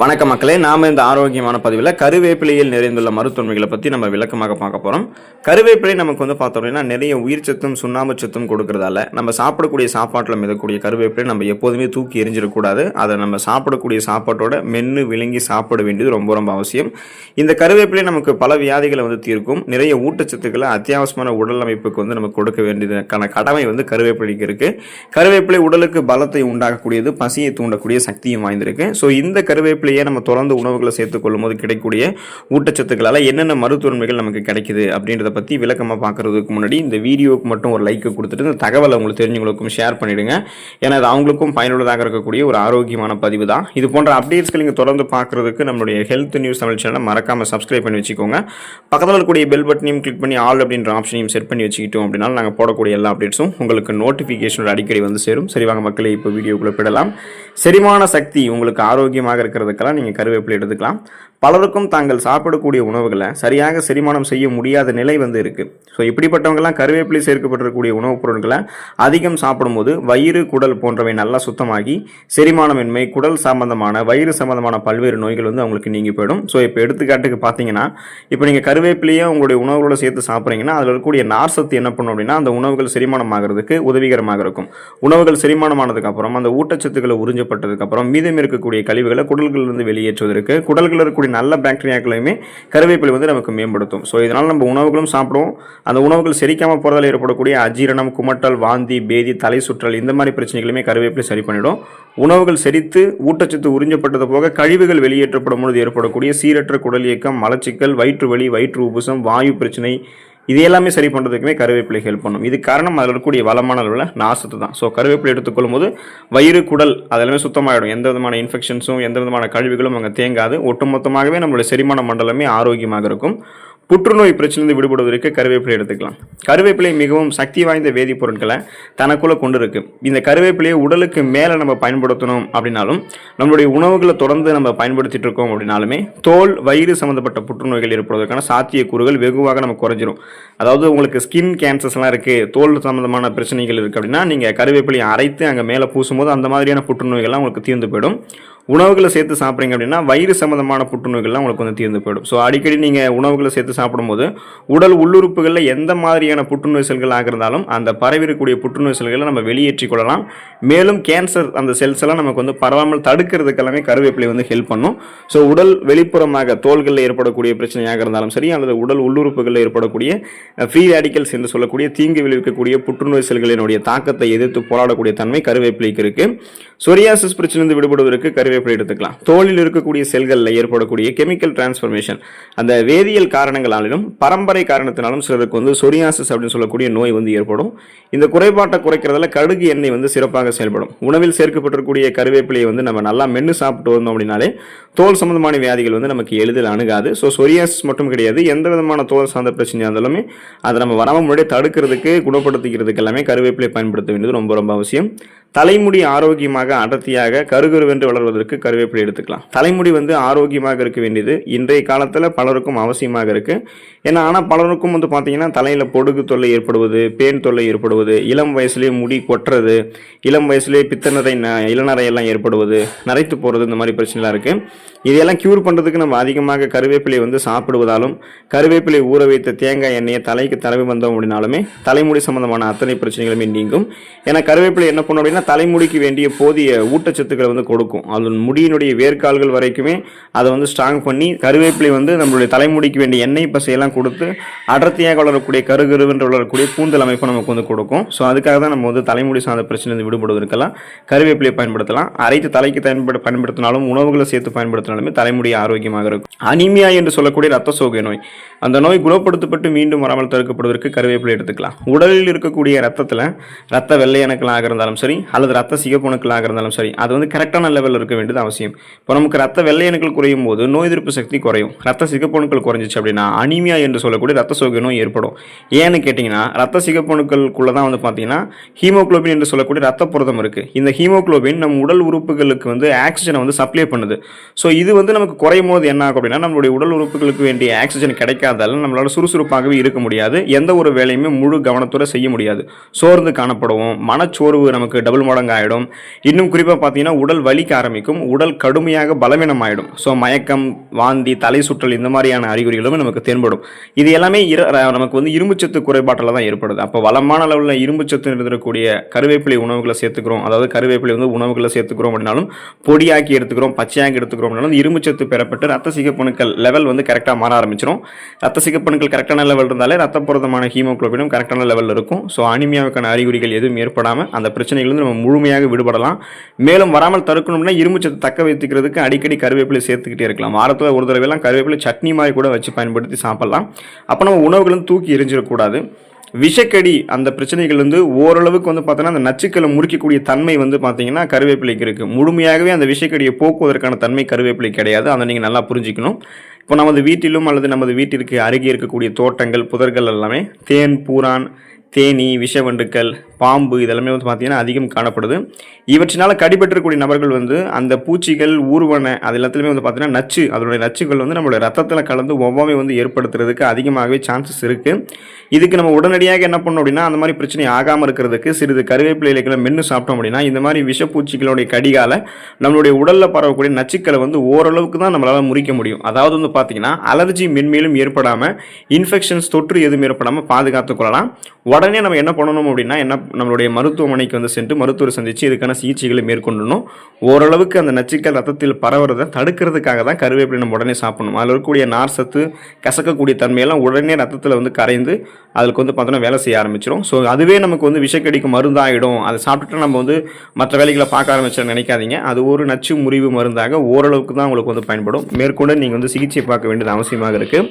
வணக்கம் மக்களே, நாம இந்த ஆரோக்கியமான பதிவில் கருவேப்பிலையில் நிறைந்துள்ள மருத்துவமைகளை பற்றி நம்ம விளக்கமாக பார்க்க போகிறோம். கருவேப்பிலை நமக்கு பார்த்தோம் அப்படின்னா நிறைய உயிர் சத்தும் சுண்ணாம்பு சத்தும் கொடுக்கறதால நம்ம சாப்பிடக்கூடிய சாப்பாட்டில் மிதக்கூடிய கருவேப்பிலை நம்ம எப்போதுமே தூக்கி எரிஞ்சிடக்கூடாது. அதை நம்ம சாப்பிடக்கூடிய சாப்பாட்டோட மென்று விழுங்கி சாப்பிட வேண்டியது ரொம்ப ரொம்ப அவசியம். இந்த கருவேப்பிலை நமக்கு பல வியாதிகளை தீர்க்கும். நிறைய ஊட்டச்சத்துக்களை அத்தியாவசியமான உடல் அமைப்புக்கு நம்ம கொடுக்க வேண்டியதுக்கான கடமை கருவேப்பிலைக்கு இருக்குது. கருவேப்பிலை உடலுக்கு பலத்தை உண்டாகக்கூடியது, பசியை தூண்டக்கூடிய சக்தியும் வாய்ந்திருக்கு. ஸோ இந்த கருவேப்பிலை நம்ம தொடர்ந்து உணவுகளை சேர்த்துக் கொள்ளும் போது கிடைக்கக்கூடிய ஊட்டச்சத்துக்களால என்னென்ன மருத்துவமைகள் நமக்கு கிடைக்குது அப்படின்றத பத்தி விளக்கமா பார்க்கறதுக்கு முன்னாடி இந்த வீடியோக்கு மட்டும் ஒரு லைக் கொடுத்துட்டு இந்த தகவலை உங்களுக்கு தெரிஞ்சவங்களுக்கும் ஷேர் பண்ணிடுங்க. ஏன்னா அது அவங்களுக்கும் பயனுள்ளதாக இருக்கக்கூடிய ஒரு ஆரோக்கியமான பதிவு தான். இது போன்ற அப்டேட்ஸ்கள் நீங்க தொடர்ந்து பார்க்கறதுக்கு நம்மளுடைய ஹெல்த் நியூஸ் தமிழ் சேனலை மறக்காம சப்ஸ்கிரைப் பண்ணி வச்சுக்கோங்க. பக்கத்தில் இருக்கக்கூடிய பெல் பட்டனையும் கிளிக் பண்ணி ஆல் அப்படின்ற ஆப்ஷனையும் செட் பண்ணி வச்சுக்கிட்டோம் அப்படின்னா நாங்கள் போடக்கூடிய எல்லா அப்டேட்ஸும் உங்களுக்கு நோட்டிஃபிகேஷன் அடிக்கடி சேரும். சரி வாங்க மக்களே, இப்போ வீடியோக்குள்ள போயிடலாம். செரிமான சக்தி உங்களுக்கு ஆரோக்கியமாக இருக்கிறதுக்கெல்லாம் நீங்கள் கருவேப்பிலை எடுத்துக்கலாம். பலருக்கும் தாங்கள் சாப்பிடக்கூடிய உணவுகளை சரியாக செரிமானம் செய்ய முடியாத நிலை இருக்கு. ஸோ இப்படிப்பட்டவங்கெல்லாம் கருவேப்பிலை சேர்க்கப்பட்டிருக்கக்கூடிய உணவுப் பொருட்களை அதிகம் சாப்பிடும்போது வயிறு, குடல் போன்றவை நல்லா சுத்தமாகி செரிமானமின்மை, குடல் சம்பந்தமான, வயிறு சம்பந்தமான பல்வேறு நோய்கள் அவங்களுக்கு நீங்கி போயிடும். ஸோ இப்போ எடுத்துக்காட்டுக்கு பார்த்தீங்கன்னா, இப்போ நீங்கள் கருவேப்பிலையை உங்களுடைய உணவுகளோட சேர்த்து சாப்பிட்றீங்கன்னா அதில் இருக்கக்கூடிய நார் சத்து என்ன பண்ணும் அப்படின்னா அந்த உணவுகள் செரிமானம் ஆகிறதுக்கு உதவிகரமாக இருக்கும். உணவுகள் செரிமானமானதுக்கு அப்புறம் அந்த ஊட்டச்சத்துக்களை உறிஞ்சப்பட்டதுக்கு அப்புறம் மீதம் இருக்கக்கூடிய கழிவுகளை குடல்களிலிருந்து வெளியேற்றுவதற்கு குடல்களில் இருக்கக்கூடிய நல்ல பாக்டீரியாக்களையுமே கருவேப்பிலை நமக்கு மேம்படுத்தும். ஸோ இதனால் நம்ம உணவுகளும் சாப்பிடுவோம். அந்த உணவுகள் செரிக்காமல் போறதால் ஏற்படக்கூடிய அஜீரணம், குமட்டல், வாந்தி, பேதி, தலை சுற்றல் இந்த மாதிரி பிரச்சனைகளுமே கருவேப்பிலை சரி பண்ணிடும். உணவுகள் செரித்து ஊட்டச்சத்து உறிஞ்சப்பட்டது போக கழிவுகள் வெளியேற்றப்படும் பொழுது ஏற்படக்கூடிய சீரற்ற குடல் இயக்கம், மலச்சிக்கல், வயிற்று வலி, வயிற்று உபுசம், வாயு பிரச்சனை இது எல்லாமே சரி பண்ணுறதுக்குமே கருவேப்பிலை ஹெல்ப் பண்ணும். இது காரணம் அதில் இருக்கக்கூடிய வளமான அளவில் நாசத்து தான். ஸோ கருவேப்பிலை எடுத்துக்கொள்ளும் போது வயிறு, குடல் அதெல்லாமே சுத்தமாகிடும். எந்த விதமான இன்ஃபெக்ஷன்ஸும் எந்த விதமான கழிவுகளும் அங்கே தேங்காது. ஒட்டுமொத்தமாகவே நம்மளுடைய செரிமான மண்டலமே ஆரோக்கியமாக இருக்கும். புற்றுநோய் பிரச்சனையிலிருந்து விடுபடுவதற்கு கருவேப்பிலை எடுத்துக்கலாம். கருவேப்பிலை மிகவும் சக்தி வாய்ந்த வேதிப்பொருட்களை தனக்குள்ள கொண்டு இருக்கு. இந்த கருவேப்பிலையை உடலுக்கு மேலே நம்ம பயன்படுத்தணும் அப்படின்னாலும், நம்மளுடைய உணவுகளை தொடர்ந்து நம்ம பயன்படுத்திட்டு இருக்கோம் அப்படின்னாலுமே தோல், வயிறு சம்பந்தப்பட்ட புற்றுநோய்கள் ஏற்படுவதற்கான சாத்தியக்கூறுகள் வெகுவாக நம்ம குறைஞ்சிரும். அதாவது உங்களுக்கு ஸ்கின் கேன்சர்ஸ்லாம் இருக்கு, தோல் சம்பந்தமான பிரச்சனைகள் இருக்கு அப்படின்னா நீங்க கருவேப்பிலையை அரைத்து அங்கே மேலே பூசும்போது அந்த மாதிரியான புற்றுநோய்கள்லாம் உங்களுக்கு தீர்ந்து போயிடும். உணவுகளை சேர்த்து சாப்பிட்றீங்க அப்படின்னா வயிறு சம்பந்தமான புற்றுநோய்கள்லாம் உங்களுக்கு தீர்ந்து போயிடும். ஸோ அடிக்கடி நீங்கள் உணவுகளை சேர்த்து சாப்பிடும்போது உடல் உள்ளுறுப்புகளில் எந்த மாதிரியான புற்றுநோய் செல்கள் ஆகிறதாலும் அந்த பரவிருக்கக்கூடிய புற்றுநோய் செல்களை நம்ம வெளியேற்றிக் கொள்ளலாம். மேலும் கேன்சர் அந்த செல்ஸ் எல்லாம் நமக்கு பரவாமல் தடுக்கிறதுக்கெல்லாமே கருவேப்பிலை ஹெல்ப் பண்ணும். ஸோ உடல் வெளிப்புறமாக தோள்களில் ஏற்படக்கூடிய பிரச்சனையாக இருந்தாலும் சரி, அல்லது உடல் உள்ளுறுப்புகளில் ஏற்படக்கூடிய ஃப்ரீ ரேடிக்கல்ஸ் என்று சொல்லக்கூடிய தீங்கு விளைவிக்கக்கூடிய புற்றுநோய் செல்களினுடைய தாக்கத்தை எதிர்த்து போராடக்கூடிய தன்மை கருவேப்பிலைக்கு இருக்கு. சொரியாசிஸ் பிரச்சனையிலிருந்து விடுபடுவதற்கு கருவேப்பிலை எடுத்துக்கலாம். தோலில் இருக்கக்கூடிய செல்களில் ஏற்படக்கூடிய கெமிக்கல் டிரான்ஸ்ஃபர்மேஷன் அந்த வேதியியல் காரணங்களாலும் பரம்பரை காரணத்தினாலும் சிலருக்கு சொரியாசிஸ் அப்படின்னு சொல்லக்கூடிய நோய் ஏற்படும். இந்த குறைபாட்டை குறைக்கிறதுல கடுகு எண்ணெய் சிறப்பாக செயல்படும். உணவில் சேர்க்கப்பட்டிருக்கக்கூடிய கருவேப்பிலையை நம்ம நல்லா மென்று சாப்பிட்டு வந்தோம் அப்படின்னாலே தோல் சம்பந்தமான வியாதிகள் நமக்கு எளிதில் அணுகாது. ஸோ சொரியாசிஸ் மட்டும் கிடையாது, எந்த விதமான தோல் சார்ந்த பிரச்சனையாக இருந்தாலுமே அதை நம்ம வராமல் முன்னாடியே தடுக்கிறதுக்கு, குணப்படுத்திக்கிறதுக்கு எல்லாமே கருவேப்பிலை பயன்படுத்த வேண்டியது ரொம்ப ரொம்ப அவசியம். தலைமுடி ஆரோக்கியமாக அடர்த்தியாக கருகருவென்று வளர்வதற்கு கருவேப்பிலை எடுத்துக்கலாம். தலைமுடி ஆரோக்கியமாக இருக்க வேண்டியது இன்றைய காலத்தில் பலருக்கும் அவசியமாக இருக்கு. ஏன்னா ஆனால் பலருக்கும் பார்த்தீங்கன்னா தலையில் பொடுகு தொல்லை ஏற்படுவது, பேன் தொல்லை ஏற்படுவது, இளம் வயசுலேயே முடி கொட்டுறது, இளம் வயசுலேயே பித்தநரை, இளநரையெல்லாம் ஏற்படுவது, நரைத்து போகிறது, இந்த மாதிரி பிரச்சனைலாம் இருக்கு. இதெல்லாம் கியூர் பண்ணுறதுக்கு நம்ம அதிகமாக கருவேப்பிலை சாப்பிடுவதாலும் கருவேப்பிலை ஊற வைத்த தேங்காய் எண்ணெயை தலைக்கு தடவி வந்தோம் அப்படின்னாலுமே தலைமுடி சம்பந்தமான அத்தனை பிரச்சனைகளுமே நீங்கும். ஏன்னா கருவேப்பிலை என்ன பண்ணும் அப்படின்னா தலைமுடிக்கு வேண்டிய போதிய ஊட்டச்சத்துக்களை கொடுக்கும். அது முடியினுடைய வேர்க்கால்கள் வரைக்குமே அதை ஸ்ட்ராங் பண்ணி கருவேப்பிலை நம்மளுடைய தலைமுடிக்கு வேண்டிய எண்ணெய் பசையெல்லாம் கொடுத்து அடர்த்தியாக வளரக்கூடிய கருகருவென்று வளரக்கூடிய கூந்தல் அமைப்பு நமக்கு கொடுக்கும். ஸோ அதுக்காக தான் நம்ம தலைமுடி சார்ந்த பிரச்சனை விடுபடுவதற்கெல்லாம் கருவேப்பிலை பயன்படுத்தலாம். அரைத்து தலைக்கு பயன்படுத்தினாலும் உணவுகளை சேர்த்து பயன்படுத்தினாலுமே தலைமுடி ஆரோக்கியமாக இருக்கும். அனீமியா என்று சொல்லக்கூடிய ரத்த சோகை நோய், அந்த நோய் குணப்படுத்தப்பட்டு மீண்டும் வராமல் தடுக்கப்படுவதற்கு கருவேப்பிலை எடுத்துக்கலாம். உடலில் இருக்கக்கூடிய ரத்தத்தில் ரத்த வெள்ளை அணுக்களாக இருந்தாலும் சரி, அல்லது ரத்த சிகப்பு அணுக்களாக இருந்தாலும் சரி, அது கரெக்டான லெவலில் இருக்க வேண்டியது அவசியம். இப்போ நமக்கு ரத்த வெள்ளை அணுக்கள் குறையும் போது நோய் எதிர்ப்பு சக்தி குறையும். ரத்த சிகப்பு அணுக்கள் குறைஞ்சிச்சு அப்படின்னா அனீமியா என்று சொல்லக்கூடிய ரத்த சோகை நோய் ஏற்படும். ஏன்னு கேட்டிங்கன்னா ரத்த சிகப்பு அணுக்களுக்குள்ள தான் பார்த்தீங்கன்னா ஹீமோகுளோபின் என்று சொல்லக்கூடிய ரத்த புரதம் இருக்கு. இந்த ஹீமோகுளோபின் நம்ம உடல் உறுப்புகளுக்கு ஆக்சிஜனை சப்ளை பண்ணுது. ஸோ இது நமக்கு குறையும் போது என்ன ஆகும் அப்படின்னா நம்மளுடைய உடல் உறுப்புகளுக்கு வேண்டிய ஆக்சிஜன் கிடைக்காதால நம்மளால சுறுசுறுப்பாகவே இருக்க முடியாது. எந்த ஒரு வேலையுமே முழு கவனத்தோட செய்ய முடியாது. சோர்ந்து காணப்படுவோம். மனச்சோர்வு நமக்கு டபுள் மடங்கு ஆகிடும். இன்னும் குறிப்பாக பார்த்தீங்கன்னா உடல் வலிக்க ஆரம்பிக்கும். இருக்கும் உடல் கடுமையாக பலவீனமாயிடும். ஸோ மயக்கம், வாந்தி, தலை சுற்றல் இந்த மாதிரியான அறிகுறிகளும் நமக்கு தென்படும். இது எல்லாமே நமக்கு வந்து இரும்புச்சத்து குறைபாட்டில் தான் ஏற்படுது. அப்போ வளமான அளவில் இரும்புச்சத்து இருக்கக்கூடிய கருவேப்பிலை உணவுகளை சேர்த்துக்கிறோம், அதாவது கருவேப்பிலை வந்து உணவுகளை சேர்த்துக்கிறோம் அப்படின்னாலும், பொடியாக்கி எடுத்துக்கிறோம், பச்சையாக்கி எடுத்துக்கிறோம் அப்படின்னாலும் இரும்புச்சத்து பெறப்பட்டு ரத்த சிகப்பணுக்கள் லெவல் வந்து கரெக்டாக மாற ஆரம்பிச்சிடும். ரத்த சிகப்பணுக்கள் கரெக்டான லெவல் இருந்தாலே ரத்த புரதமான ஹீமோகுளோபினும் கரெக்டான லெவலில் இருக்கும். ஸோ அனிமியாவுக்கான அறிகுறிகள் எதுவும் ஏற்படாமல் அந்த பிரச்சனைகள் வந்து நம்ம முழுமையாக விடுபடலாம். மேலும் வராமல் தடுக்கணும்னா இரும்புச்சத்து தக்க வைத்துக்கிறதுக்கு அடிக்கடி கருவேப்பிலை சேர்த்துக்கிட்டே இருக்கலாம். வாரத்தில் ஒரு தடவைலாம் கருவேப்பிலை சட்னி மாதிரி கூட வச்சு பயன்படுத்தி சாப்பிடலாம். அப்போ நம்ம உணவுகளும் தூக்கி எரிஞ்சிடக்கூடாது. விஷக்கடி அந்த பிரச்சனைகள் வந்து ஓரளவுக்கு வந்து பார்த்தீங்கன்னா அந்த நச்சுக்களை முறிக்கக்கூடிய தன்மை வந்து பார்த்தீங்கன்னா கருவேப்பிலைக்கு இருக்குது. முழுமையாகவே அந்த விஷக்கடியை போக்குவதற்கான தன்மை கருவேப்பிலை கிடையாது. அதை நீங்கள் நல்லா புரிஞ்சுக்கணும். இப்போ நமது வீட்டிலும் அல்லது நமது வீட்டிற்கு அருகே இருக்கக்கூடிய தோட்டங்கள், புதர்கள் எல்லாமே தேன், பூரான், தேனி, விஷவண்டுக்கள், பாம்பு இதெல்லாமே வந்து பார்த்தீங்கன்னா அதிகம் காணப்படுது. இவற்றினால் கடிபற்றக்கூடிய நபர்கள் வந்து அந்த பூச்சிகள், ஊர்வன அது எல்லாத்துலேயுமே வந்து பார்த்தீங்கன்னா நச்சு, அதனுடைய நச்சுகள் வந்து நம்மளுடைய ரத்தத்தில் கலந்து ஒவ்வாமை வந்து ஏற்படுத்துறதுக்கு அதிகமாகவே சான்சஸ் இருக்குது. இதுக்கு நம்ம உடனடியாக என்ன பண்ணோம் அப்படின்னா, அந்த மாதிரி பிரச்சனை ஆகாமல் இருக்கிறதுக்கு சிறிது கருவேப்பிலை இலைகளை மென்று சாப்பிட்டோம் அப்படின்னா இந்த மாதிரி விஷப்பூச்சிகளுடைய கடிகால நம்மளுடைய உடலில் பரவக்கூடிய நச்சுக்களை வந்து ஓரளவுக்கு தான் நம்மளால் முறிக்க முடியும். அதாவது வந்து பார்த்தீங்கன்னா அலர்ஜி மென்மேலும் ஏற்படாமல், இன்ஃபெக்ஷன்ஸ் தொற்று எதுவும் ஏற்படாமல் பாதுகாத்துக் கொள்ளலாம். உடனே நம்ம என்ன பண்ணணும் அப்படின்னா, நம்மளுடைய மருத்துவமனைக்கு வந்து சென்று மருத்துவரை சந்தித்து இதுக்கான சிகிச்சைகளை மேற்கொள்ளணும். ஓரளவுக்கு அந்த நச்சுக்கள் ரத்தத்தில் பரவுறதை தடுக்கிறதுக்காக தான் கருவேப்பிலை நம்ம உடனே சாப்பிடணும். அதில் இருக்கக்கூடிய நார் சத்து, கசக்கக்கூடிய தன்மையெல்லாம் உடனே ரத்தத்தில் வந்து கரைந்து அதுக்கு வந்து பார்த்தோன்னா வேலை செய்ய ஆரம்பிச்சிடும். ஸோ அதுவே நமக்கு வந்து விஷக்கடிக்கு மருந்தாகிடும். அதை சாப்பிட்டுட்டு நம்ம வந்து மற்ற வேலைகளை பார்க்க ஆரம்பிச்சா நினைக்காதீங்க. அது ஒரு நச்சு முறிவு மருந்தாக ஓரளவுக்கு தான் உங்களுக்கு வந்து பயன்படும். மேற்கொண்டு நீங்கள் வந்து சிகிச்சை பார்க்க வேண்டியது அவசியமாக இருக்குது.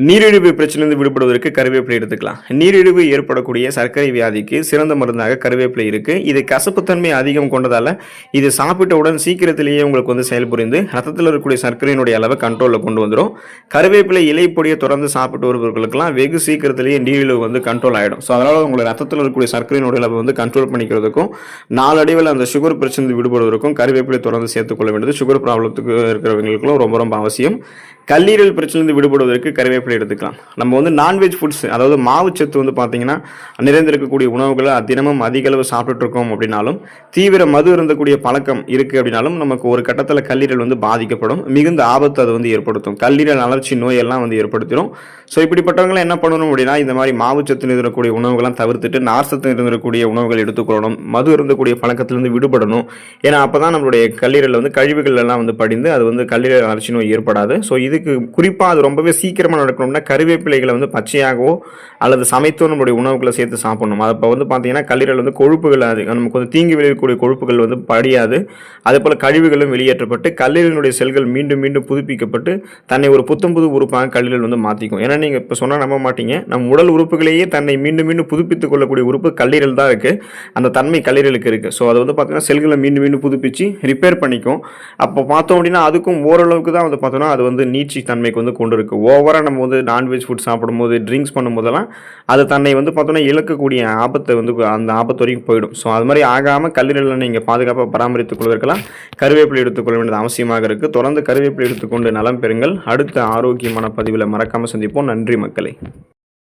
நீரிழிவு பிரச்சனையிலிருந்து விடுபடுவதற்கு கருவேப்பிலை எடுத்துக்கலாம். நீரிழிவு ஏற்படக்கூடிய சர்க்கரை வியாதிக்கு சிறந்த மருந்தாக கருவேப்பிலை இருக்குது. இது கசப்புத்தன்மை அதிகம் கொண்டதால் இது சாப்பிட்டவுடன் சீக்கிரத்திலேயே உங்களுக்கு வந்து செயல்புரிந்து ரத்தத்தில் இருக்கக்கூடிய சர்க்கரையினுடைய அளவை கண்ட்ரோலில் கொண்டு வந்துடும். கருவேப்பிலை இலை பொடியை தொடர்ந்து சாப்பிட்டு வருபவர்களுக்கெல்லாம் வெகு சீக்கிரத்திலேயே நீரிழிவு வந்து கண்ட்ரோல் ஆகிடும். ஸோ அதனால் உங்களுடைய ரத்தத்தில் இருக்கக்கூடிய சர்க்கரையினுடைய அளவை வந்து கண்ட்ரோல் பண்ணிக்கிறதுக்கும் நாளடைவில் அந்த சுகர் பிரச்சனை விடுபடுவதற்கும் கருவேப்பிலை தொடர்ந்து சேர்த்துக்கொள்ள வேண்டியது சுகர் ப்ராப்ளத்துக்கு இருக்கிறவங்களுக்கும் ரொம்ப ரொம்ப அவசியம். கல்லீரல் பிரச்சனையிலிருந்து விடுபடுவதற்கு கருவேப்பிலை எடுத்துக்கலாம். நம்ம வந்து நான்வெஜ் ஃபுட்ஸ், அதாவது மாவுச்சத்து வந்து பார்த்தீங்கன்னா நிறைந்திருக்கக்கூடிய உணவுகளை தினமும் அதிக அளவு சாப்பிட்டு இருக்கோம் அப்படின்னாலும், தீவிர மது இருந்தக்கூடிய பழக்கம் இருக்குது அப்படின்னாலும் நமக்கு ஒரு கட்டத்தில் கல்லீரல் வந்து பாதிக்கப்படும். மிகுந்த ஆபத்து அது வந்து ஏற்படுத்தும். கல்லீரல் அலர்ச்சி நோயெல்லாம் வந்து ஏற்படுத்திடும். ஸோ இப்படிப்பட்டவங்களை என்ன பண்ணணும் அப்படின்னா, இந்த மாதிரி மாவுச்சத்து இருந்தக்கூடிய உணவுகள்லாம் தவிர்த்துட்டு நார் சத்து இருந்தக்கூடிய உணவுகள் எடுத்துக்கொள்ளணும். மது இருந்தக்கூடிய பழக்கத்திலிருந்து விடுபடணும். ஏன்னா அப்போ தான் நம்மளுடைய கல்லீரலில் வந்து கழிவுகள் எல்லாம் வந்து படிந்து அது வந்து கல்லீரல் அலர்ச்சி நோய் ஏற்படாது. ஸோ இதுக்கு குறிப்பாக அது ரொம்பவே சீக்கிரமாக நடக்கணும்னா கருவேப்பிலைகளை வந்து பச்சையாகவோ அல்லது சமைத்தோ நம்மளுடைய உணவுகளை சேர்த்து சாப்பிடணும். அப்போ வந்து பார்த்தீங்கன்னா கல்லீரல் வந்து கொழுப்புகள் நமக்கு வந்து தீங்கு விளைவிக்கக்கூடிய கொழுப்புகள் வந்து படியாது. அதே போல் கழிவுகளும் வெளியேற்றப்பட்டு கல்லீரலினுடைய செல்கள் மீண்டும் மீண்டும் புதுப்பிக்கப்பட்டு தன்னை ஒரு புத்தம் புது உறுப்பாக கல்லீரல் வந்து மாற்றிக்கும். ஏன்னா நீங்கள் இப்போ சொன்னால் நம்ப மாட்டீங்க, நம் உடல் உறுப்புகளையே தன்னை மீண்டும் மீண்டும் புதுப்பித்துக் கொள்ளக்கூடிய உறுப்பு கல்லீரல் தான் இருக்குது. அந்த தன்மை கல்லீரலுக்கு இருக்குது. ஸோ அது வந்து பார்த்தீங்கன்னா செல்களை மீண்டும் மீண்டும் புதுப்பிச்சு ரிப்பேர் பண்ணிக்கும். அப்போ பார்த்தோம் அப்படின்னா அதுக்கும் ஓரளவுக்கு தான் வந்து பார்த்தோன்னா அது வந்து நீட்சி தன்மைக்கு வந்து கொண்டு இருக்குது. ஓவராக நம்ம வந்து நான்வெஜ் ஃபுட் சாப்பிடும்போது, ட்ரிங்க்ஸ் பண்ணும்போதெல்லாம் அது தன்னை வந்து பார்த்தோன்னா இழக்கக்கூடிய ஆபத்தை வந்து அந்த ஆபத்து வரைக்கும் போயிடும். ஸோ அது மாதிரி ஆகாமல் கல்லீரலை நீங்கள் பாதுகாப்பாக பராமரித்துக் கொள்வதற்கெல்லாம் கருவேப்பிலை எடுத்துக்கொள்ள வேண்டியது அவசியமாக இருக்குது. தொடர்ந்து கருவேப்பிலை எடுத்துக்கொண்டு நலம் பெறுங்கள். அடுத்த ஆரோக்கியமான பதிவில் மறக்காமல் சந்திப்போம். நன்றி மக்களே.